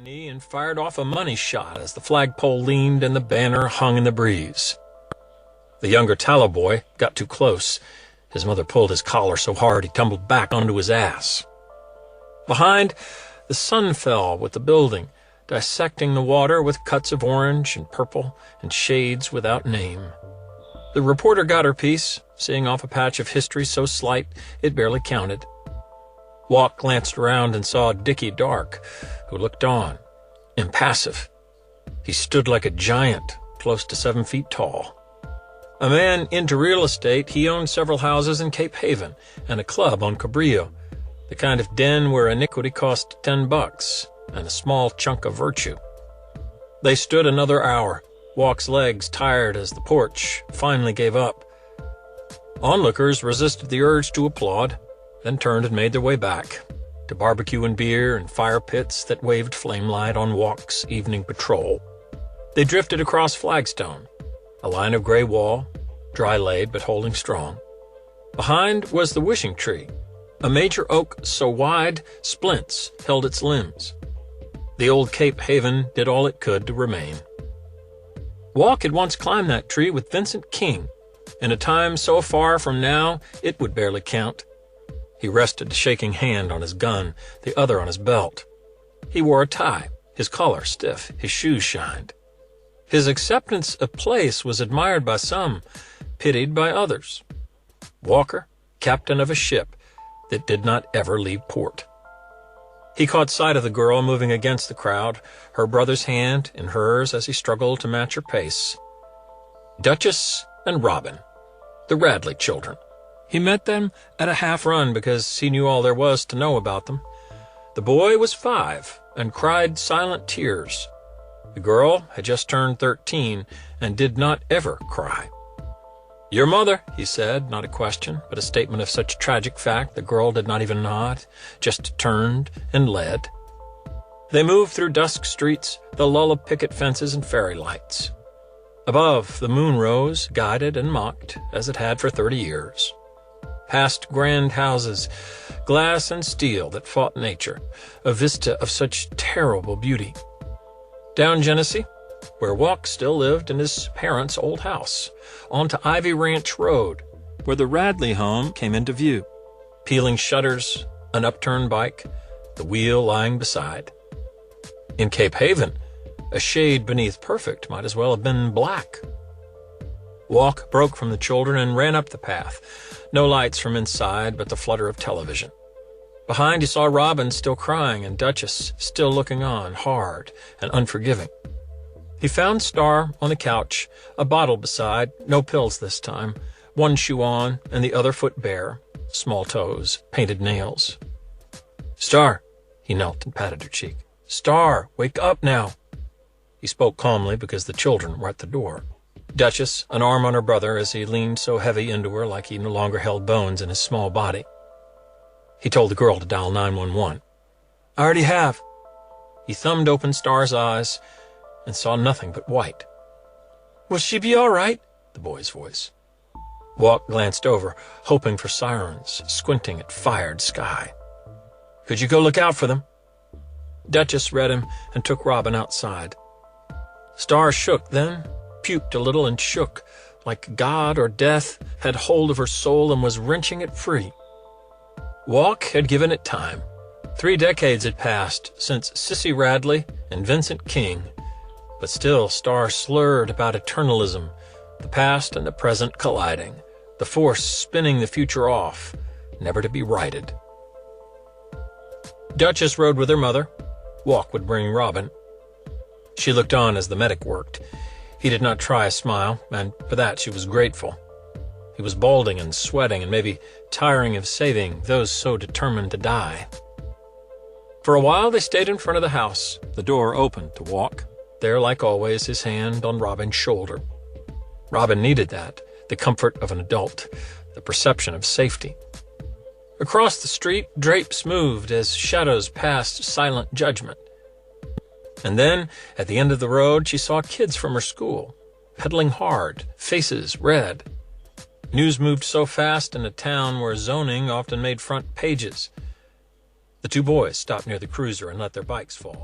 knee and fired off a money shot as the flagpole leaned and the banner hung in the breeze. The younger tallow boy got too close. His mother pulled his collar so hard he tumbled back onto his ass. Behind, the sun fell with the building, dissecting the water with cuts of orange and purple and shades without name. The reporter got her piece, seeing off a patch of history so slight it barely counted. Walk glanced around and saw Dickie Dark, who looked on, impassive. He stood like a giant, close to 7 feet tall. A man into real estate, he owned several houses in Cape Haven and a club on Cabrillo, the kind of den where iniquity cost $10 and a small chunk of virtue. They stood another hour, Walk's legs tired as the porch finally gave up. Onlookers resisted the urge to applaud, then turned and made their way back, to barbecue and beer and fire pits that waved flame light on Walk's evening patrol. They drifted across Flagstone, a line of gray wall, dry-laid but holding strong. Behind was the wishing tree, a major oak so wide splints held its limbs. The old Cape Haven did all it could to remain. Walk had once climbed that tree with Vincent King, in a time so far from now it would barely count. He rested a shaking hand on his gun, the other on his belt. He wore a tie, his collar stiff, his shoes shined. His acceptance of place was admired by some, pitied by others. Walker, captain of a ship that did not ever leave port. He caught sight of the girl moving against the crowd, her brother's hand in hers as he struggled to match her pace. Duchess and Robin, the Radley children. He met them at a half-run because he knew all there was to know about them. The boy was 5 and cried silent tears. The girl had just turned 13 and did not ever cry. "Your mother," he said, not a question, but a statement of such tragic fact the girl did not even nod, just turned and led. They moved through dusk streets, the lull of picket fences and fairy lights. Above, the moon rose, guided and mocked, as it had for 30 years. Past grand houses, glass and steel that fought nature, a vista of such terrible beauty. Down Genesee, where Walk still lived in his parents' old house, onto Ivy Ranch Road, where the Radley home came into view. Peeling shutters, an upturned bike, the wheel lying beside. In Cape Haven, a shade beneath perfect might as well have been black. Walk broke from the children and ran up the path. No lights from inside, but the flutter of television. Behind, he saw Robin still crying and Duchess still looking on, hard and unforgiving. He found Star on the couch, a bottle beside, no pills this time, one shoe on and the other foot bare, small toes, painted nails. "Star," he knelt and patted her cheek. "Star, wake up now." He spoke calmly because the children were at the door. Duchess, an arm on her brother as he leaned so heavy into her like he no longer held bones in his small body. He told the girl to dial 911. "I already have." He thumbed open Star's eyes and saw nothing but white. "Will she be all right?" the boy's voice. Walk glanced over, hoping for sirens, squinting at fired sky. "Could you go look out for them?" Duchess read him and took Robin outside. Star shook, then puked a little and shook, like God or death had hold of her soul and was wrenching it free. Walk had given it time. 3 decades had passed since Sissy Radley and Vincent King, but still Star slurred about eternalism, the past and the present colliding, the force spinning the future off, never to be righted. Duchess rode with her mother. Walk would bring Robin. She looked on as the medic worked. He did not try a smile, and for that she was grateful. He was balding and sweating and maybe tiring of saving those so determined to die. For a while they stayed in front of the house, the door open to Walk. There, like always, his hand on Robin's shoulder. Robin needed that, the comfort of an adult, the perception of safety. Across the street, drapes moved as shadows passed silent judgment. And then, at the end of the road, she saw kids from her school, pedaling hard, faces red. News moved so fast in a town where zoning often made front pages. The 2 boys stopped near the cruiser and let their bikes fall.